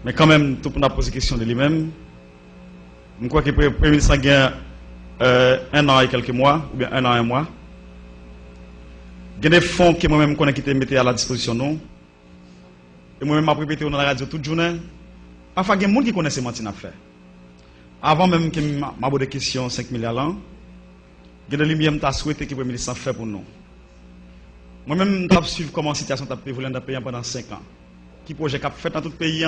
Mais quand même, tout le monde a posé question de lui-même. Je crois que le Premier ministre a gagné 1 an et quelques mois, ou bien 1 an et 1 mois. Il y a des fonds que moi-même connais qui mis à la disposition nous. Et moi-même, je répété dans la radio toute journée. Parfois, il y a des gens qui connaissent ce que fait. Avant même que je m'aborde des questions 5 milliards l'an, il y a des lumières que je souhaité que le Premier ministre fait pour nous. Moi-même, je suivre comment la situation a évolué dans le pays pendant 5 ans. Qui projet qu'a fait dans tout le pays,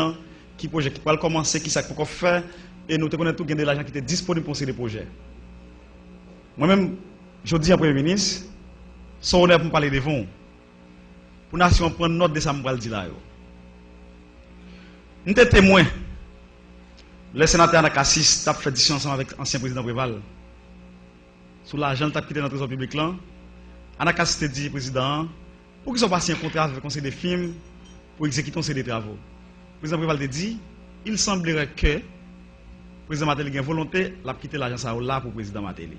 qui projet qui va commencer, qui ça qu'on fait, et nous connaissons tout de l'argent qui était disponible pour ces projets. Moi-même, je dis à Premier ministre, son honneur pour parler de vous, pour la nation prendre note de ça, je vais le dire là. Nous sommes témoins. Le sénateur Anakassis a fait discussion ensemble avec l'ancien président Préval. Sur l'argent qui a quitté dans le trésor public là. Anakassis a dit, président, pour qu'ils soient passés un contrat avec le conseil des films, pour exécuter ces travaux. Le président Préval a dit, il semblerait que le président Matéli a une volonté de quitter l'agence là pour le président Matéli.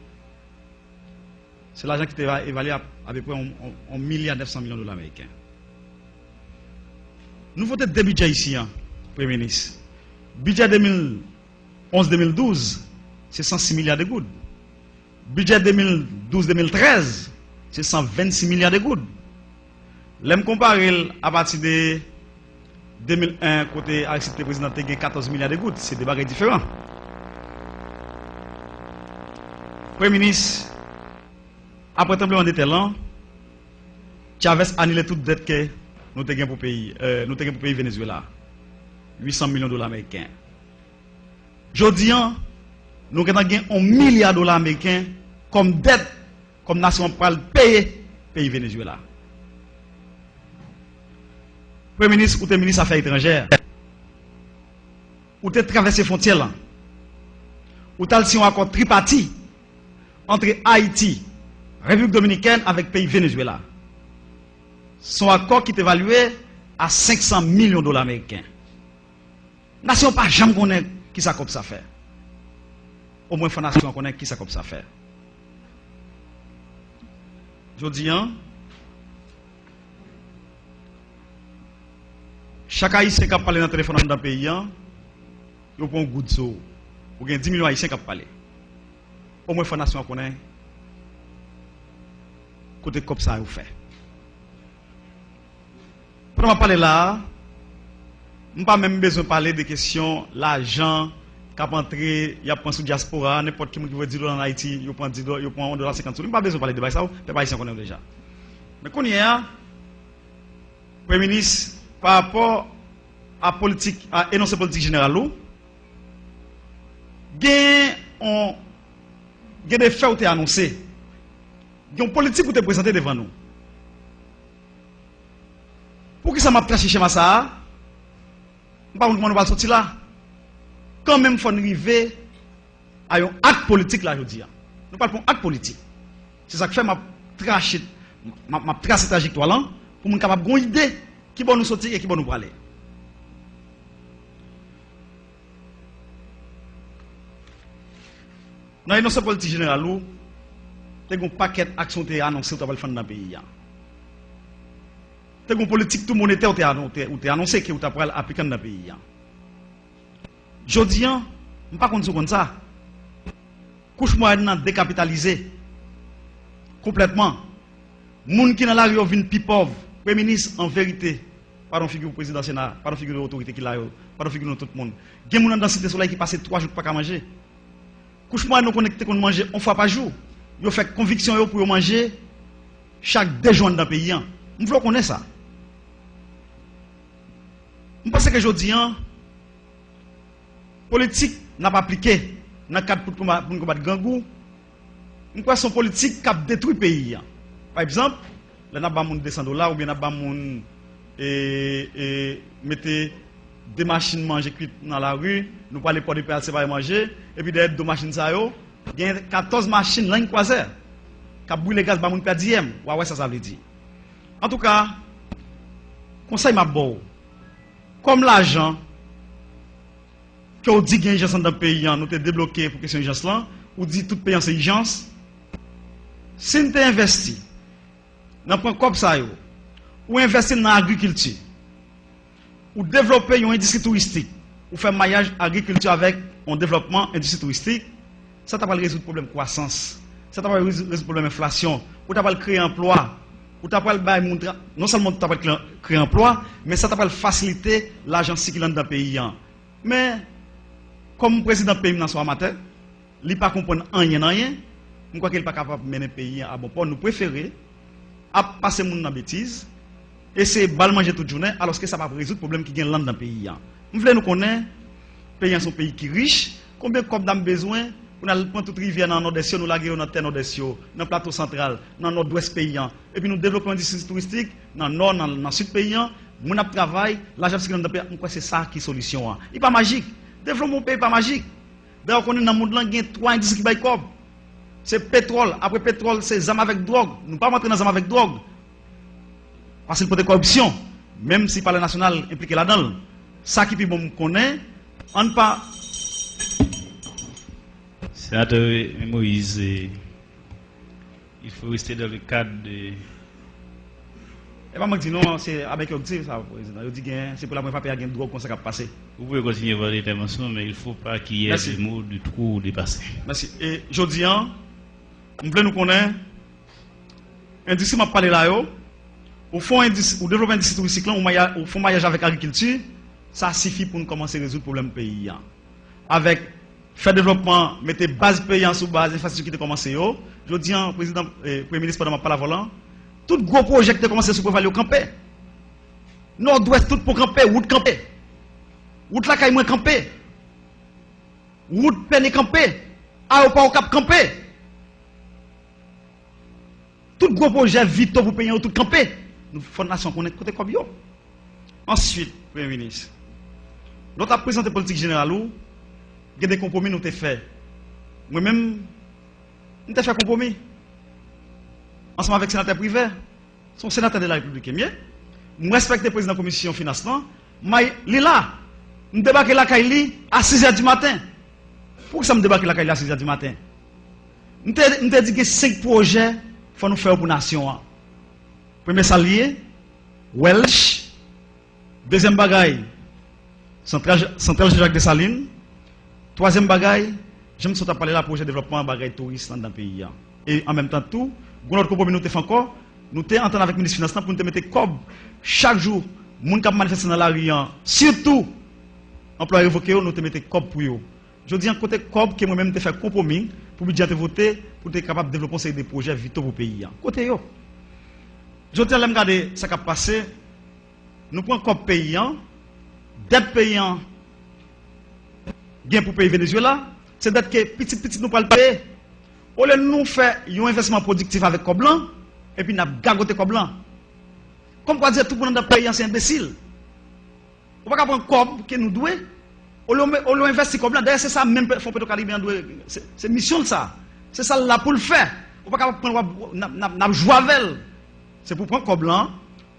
C'est l'argent qui était évalué à peu près 1,9 milliard de dollars américains. Nous votons deux budgets ici, Premier ministre. Budget 2011-2012, c'est 106 milliards de gouttes. Budget 2012-2013, c'est 126 milliards de gouttes. L'aime comparer à partir de 2001, côté Aristide le président, il y a 14 milliards de gouttes. C'est des bagages différents. Premier ministre, après tremblement de terre, Chavez a annulé toute dette que nous avons pour le pays Venezuela. 800 millions de dollars américains. Aujourd'hui, nous avons gagné 1 milliard de dollars américains comme dette, comme nation pour payer le pays Venezuela. Premier ministre ou le ministre des Affaires étrangères, ou tu traversé les frontières, ou tu as un accord tripartite entre Haïti, République dominicaine avec le pays Venezuela. Son accord qui est évalué à 500 millions de dollars américains. Nation pas jamais connaît qui ça comme ça fait. Au moins la nation connaît qui ça comme ça fait. Je dis chaque haïtien qui a parlé dans le téléphone dans le pays, il prend un goût de saut. Ou il y a 10 millions haïtiens qui ont parlé. Au moins la nation connaît côté comme ça vous fait. Pour parler là, je n'ai pas même besoin de parler des questions, l'argent qui a entré, il y a pris sous diaspora, n'importe qui veut $10 en Haïti, il prend $10, il prend $1.50. Je n'ai pas besoin de parler de ça, les Haïtiens connaissent déjà. Mais quand il y a, Premier ministre, par rapport à politique, à énoncer politique générale, il y a des faits qui ont été annoncés. Il y a une politique qui a été présentée devant nous. Pour qui ça m'a traché chez moi ça? Je ne sais pas comment on va sortir là. Quand même, il faut arriver à un acte politique là, je dis. Nous parlons d'un acte politique. C'est ça que fait ma tracé trajectoire là, pour nous capable d'avoir une idée qui va nous sortir et qui va nous parler. Dans l'énoncé politique générale, il y a un paquet d'actions qui sont annoncées dans le pays. Il y a une politique tout monétaire qui est annoncée qui est appliquée dans le pays. Je dis, je ne sais pas comme ça. Couche moyenne décapitalisé complètement. Les gens qui sont dans la rue viennent plus pauvres. Premier ministre, en vérité, pas de figure président du Sénat, pas de figure de l'autorité qui l'a, pas de figure de tout le monde. Il y a des gens dans la cité soleil qui passent 3 jours pour pas manger. Couche moyenne nous connecté qu'on mange une fois par jour. Ils fait conviction pour manger chaque 2 jours dans le pays. Nous voulons connaître ça. Je pense que je dis, la politique n'a pas appliqué dans le cadre pour combattre gangou. Nous croyons que c'est politique qui a détruit le pays. Par exemple, là, nous avons $200 ou bien nous avons mettez des machines manger cuites dans la rue, nous parlons pas de PLC pour manger, et puis derrière 2 machines, il y a 14 machines là, qui ont brûlé le gaz, pour nous perdre 10e. Ouais, ça veut dire. En tout cas, conseil m'a beau. Comme l'argent que vous dites qu'il y a dans le pays, nous avons débloqué pour question d'urgence là, ou dit tout pays c'est urgence. Si nous avons investi dans le point comme ça, ou investi dans l'agriculture, ou développer une industrie touristique, ou faire maillage agriculture avec un développement industrie touristique, ça t'a pas résoudre le problème croissance, ça t'a pas résoudre le problème inflation, ou t'as pas créer emploi, ou t'as pas non seulement t'as pas créer emploi, mais ça t'a pas faciliter l'argent circulant dans le pays. Mais comme président du pays dans son matin, il pas comprendre rien, je crois qu'il pas capable de mener le pays à bon port. Nous préférons à passer mon dans bêtise et c'est bal manger toute journée alors que ça va résoudre le problème qui gagne dans le pays. Nous voulons nous connaître pays sont pays qui riche, combien de cop d'am besoin pour nous prendre toute rivière dans nord-est, nous laguer dans terre nord-est, dans le plateau central, dans nord-ouest paysan et puis nous développons des industries touristiques dans le nord dans le sud paysan, mon travail, l'argent qui dans le pays, c'est ça qui est solution. Il pas magique. Développement mon pays pas magique. D'ailleurs on est dans le monde là, il y a 3 industries qui baillent cob. C'est pétrole, après pétrole, c'est zam avec drogue. Nous ne pas rentrer dans zam avec drogue. Parce qu'il peut être corruption, même si par le national impliqué là-dedans. Ça qui est bon connaît, on ne pas. Sénateur Moïse, il faut rester dans le cadre de. Et pas moi qui dis non, c'est avec eux ça, président. Je dis que c'est pour la première fois qu'il y a une drogue comme ça qui a passé. Vous pouvez continuer votre intervention, mais il ne faut pas qu'il y ait des mots du trop dépassés. Merci. Et je dis, nous voulons nous connaître. L'industrie m'a parlé là, au fond, au développement industrie touristique, au fond, maillage avec l'agriculture, ça suffit pour nous commencer à résoudre le problème du pays. Avec faire développement, mettre base paysan sous base, infrastructure qui a commencé. Je dis, président, premier ministre, pendant ma parole volant, tout gros projet qui a commencé sur Prévalé au campé. Nord-ouest, tout pour camper, route campé. Route la caille moins campé. Route peine campé. Aéroport au cap campé. Tout gros projet vite pour payer tout campé. Nous fondation qu'on est côté comme yo. Ensuite, Premier ministre, nous avons présenté politique générale où il y a des compromis nous avons fait. Moi-même, nous avons fait compromis. Ensemble avec le sénateur privé, son sénateur de la République est mieux. Je respecte le président de la commission financement. Mais il est là. Nous débarquons la Kaili à 6h du matin. Pourquoi ça me débarque la Kaili à 6h du matin? Nous avons dit que 5 projets faut nous faire pour la nation. Premier salier, Welsh. Deuxième bagaille, Centrale Jacques Dessalines. Troisième bagaille, j'aime sauter parler là projet de développement bagaille touriste dans le pays. Et en même temps, tout, notre compromis nous fait encore, nous sommes entendus avec le ministre des Finances pour nous mettre cob chaque jour, les gens qui manifestent dans la rue, surtout, employés révoqués, nous te mettons cob pour eux. Je dis en côté cob que moi-même te fait compromis pour budget te voter pour être capable de développer des projets vitaux pour le pays. Côté yo. Je dis à regarder ce qui a passé, nous prenons cob paysan, dette paysan, gain pour payer Venezuela, c'est dette que petit nous pas le payer. Au lieu de nous faire un investissement productif avec cob blanc, et puis nous avons gagoté cob blanc. Comme quoi dire tout le monde dans le pays, c'est imbécile. On ne peut pas prendre cob que nous devons. On l'a investi comme là. D'ailleurs, c'est ça même Fonds Pétro-Caribéen doit. C'est mission ça. C'est ça là pour le faire. On ne peut pas prendre jouer avec. C'est pour prendre comme là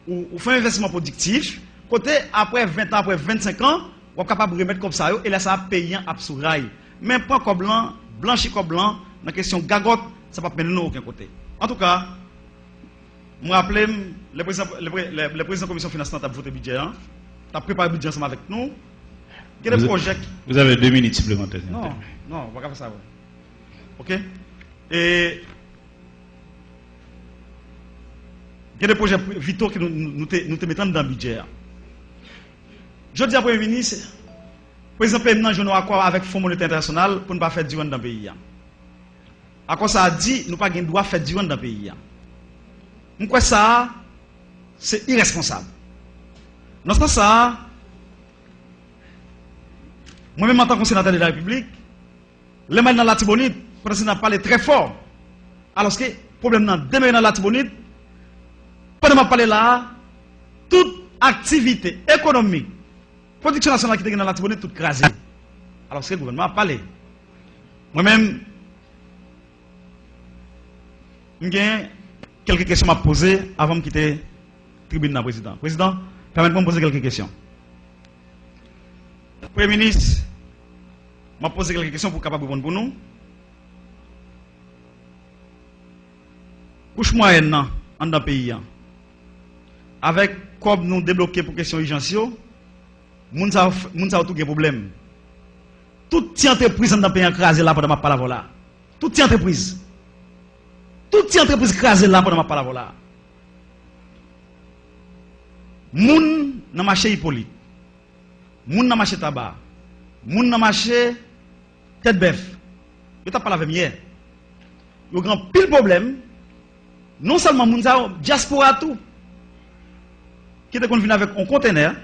ou faire un investissement productif. Côté après 20 ans, après 25 ans, on est capable de remettre comme ça et là ça va payer un absourail. Mais prendre comme blanc, blanchir comme blanc, dans la question gagote, ça ne va pas mener aucun côté. En tout cas, je me rappelle, le président de la commission financière a voté le budget, a préparé le budget ensemble avec nous. Vous avez 2 minutes supplémentaires. Non, on va pas faire ça. Ok? Et il y a des projets vitaux que nous te mettons dans le budget. Je dis à Premier ministre, le président permanent, je n'ai accord avec le Fonds monétaire international pour ne pas faire du dans le pays. À quoi ça a dit, nous ne doit pas faire du dans le pays. Pourquoi ça, c'est irresponsable. Dans ce sens, ça, moi-même en tant que sénateur de la République, les mains dans la Tibonite, le président a parlé très fort. Alors que le problème dans demain dans la Tibonite, pendant que je parle là, toute activité économique, production nationale qui est dans la Tibonite, toute crasée. Alors que le gouvernement a parlé. Moi-même, j'ai quelques questions à poser avant de quitter la tribune du président. Président, permettez-moi de poser quelques questions. Premier ministre, m'a posé quelques questions pour capable répondre pour nous. Couche moyenne dans le pays, avec comme nous débloquer pour question urgence, moun sa tout gen problème. Toute entreprise dans le pays écrasé là pendant ma parole là. Toute entreprise écrasée là pendant ma parole là. Moun dans marché Hippolyte. Moun dans marché tabac. Moun dans marché tête bœuf. Je t'ai parlé avec hier. Il y a un grand pile problème. Non seulement moun sa diaspora tout qui était venu avec un conteneur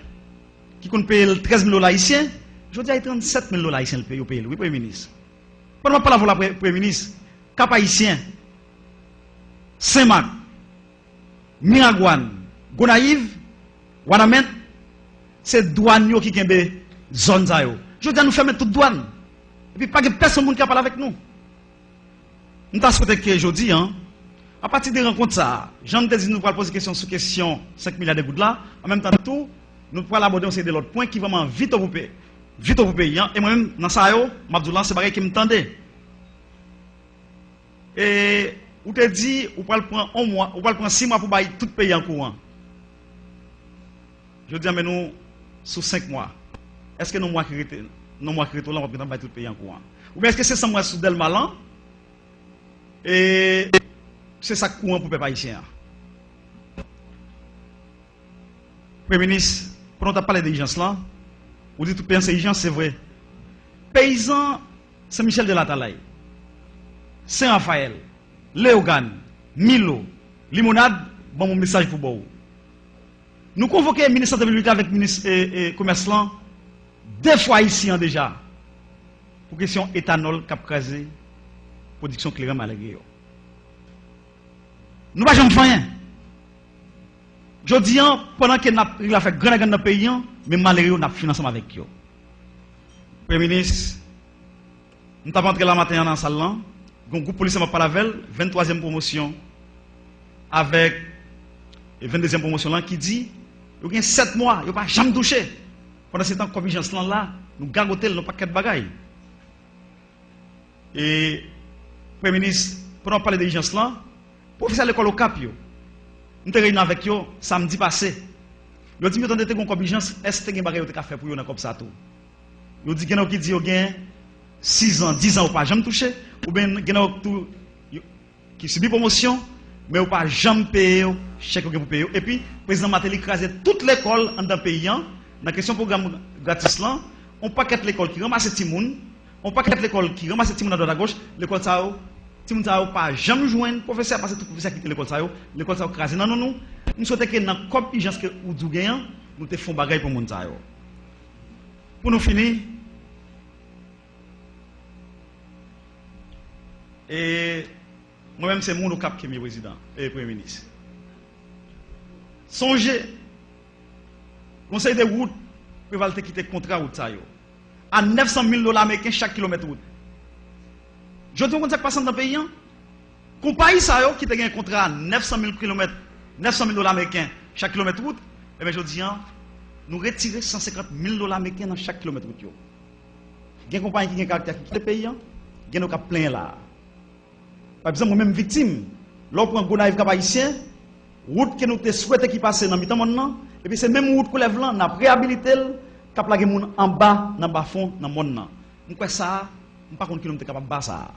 qui compte payer 13 000 $ haïtiens. Je dis à 37 000 $ haïtiens le pays, oui, Premier ministre. Pendant que je parle avec le Premier ministre, Cap Haïtien, Saint-Marc, Miragouane, Gonaïve, Wanamet, c'est douane qui ont des zones. Je dis à nous fermer toute douane. Et puis, pas de personne qui parle avec nous. Nous avons souhaité que je dis, à partir des rencontres, ça, Jean te dit nous allons poser question sur question 5 milliards de gouttes là. En même temps, tout, nous allons aborder aussi de l'autre point qui vraiment vite au pays. Vite au pays. Et moi-même, dans ça, Mabdoulan, c'est pareil qui me tendait. Et vous te dit, vous allez prendre 1 mois, vous allez prendre 6 mois pour bailler tout le pays en courant. Je dis, mais nous, sous 5 mois, est-ce que nous mois créés là, on va prendre tout le pays en courant? Ou bien est-ce que c'est 100 mois sous Delmalan? Et c'est ça courant pour les haïtiens. Premier ministre, pendant que tu as parlé d'urgence là, vous dites tout pays c'est urgence, c'est vrai. Paysan, c'est Michel de la Talaye, Saint-Raphaël, Léogane, Milo, Limonade, bon mon message pour vous. Nous convoquons le ministre de la République avec le ministre et commerce là, 2 fois ici déjà, pour question éthanol cap crasé, production claire malgré. Nous ne pouvons pas faire rien. Je dis, pendant qu'il a fait grand dans le pays, mais malgré nous avons financé avec eux. Premier ministre, nous avons entré la matin dans la salle, un groupe policier m'a parlé avec 23e promotion, avec 22e promotion là, qui dit, il y a 7 mois, il n'y a pas jamais touché. Pendant ce temps, comme vigilance là, nous gargotons nos paquets de bagailles. Et, Premier ministre, pendant parler de vigilance là, professeur de l'école au Cap, nous avons réuni avec eux samedi passé. Ils ont dit, nous avons une contingence, est-ce que vous avez fait pour eux comme ça tout? Ils ont dit, il y a qui dit, vous avez 6 ans, 10 ans, vous n'avez pas jamais touché, ou bien il y a qui subit promotion, mais vous n'avez pas jamais payé, chèque pour payer. Et puis, le président Matéli écrasé toute l'école en un pays, dans la question du programme gratis là, on paquet l'école qui ramasse les gens, on paquet l'école qui ramasse les gens à droite à gauche, l'école ça si vous n'avez pas jamais joindre professeur parce que tout professeur qui l'école ça crasé non nous souhaitons que dans la compétence que vous gagnez nous te font bagaille pour monde ça pour nous finir et moi-même c'est mon cap qui est président et premier ministre songez conseil de route prévalte quitter contrat route ça à 900 000 $ américains chaque kilomètre route. Je dis qu'on ça passe dans le pays. Compagnie ça qui a un contrat à 900 000 km, 900 000 $ américains chaque kilomètre route, et bien je dis nous retirer 150 000 $ américains dans chaque kilomètre route. Il y a une compagnie qui a un caractère qui quitte le pays, il y a un cas plein là. Par exemple, moi-même victime, lorsque on a un haïtien, route que nous souhaitons qui passe dans le temps maintenant, et puis c'est même route qu'on lève là, on a réhabilité, qui a plagué en bas, dans le bas fond, dans le monde. Nous quoi ça, nous pas contre qui nous sommes capables de ça.